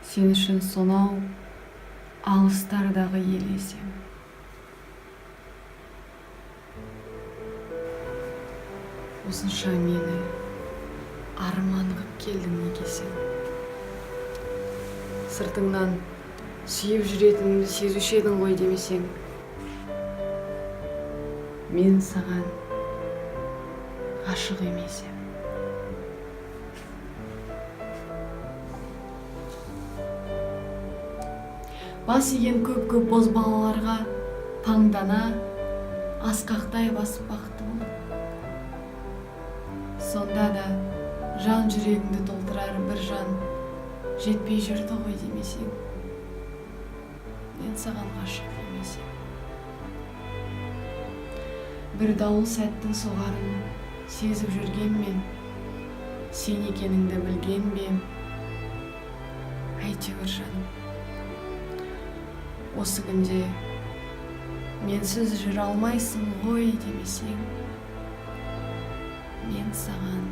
Сен үшін сонау алыстардағы елесем. Осынша мені арман қып келдің неге сен? Сыртыңнан сүйіп жүретінімді сезуші едің ғой демесең, мен саған ғашық емес ем. Бас иген көп бозбалаларға паңдана асқақтай басып бақты болып. Сонда да жан жүрегіңді толтырар бір жан жетпей жүрді ғой демесең, мен саған ғашық емес ем. Бір дауыл сәттің соғарын сезіп жүргенмен, сен екеніңді білген бем, әйтеуір жаным. Осы күнде менсіз жүре алмайсың ғой демесең, мен саған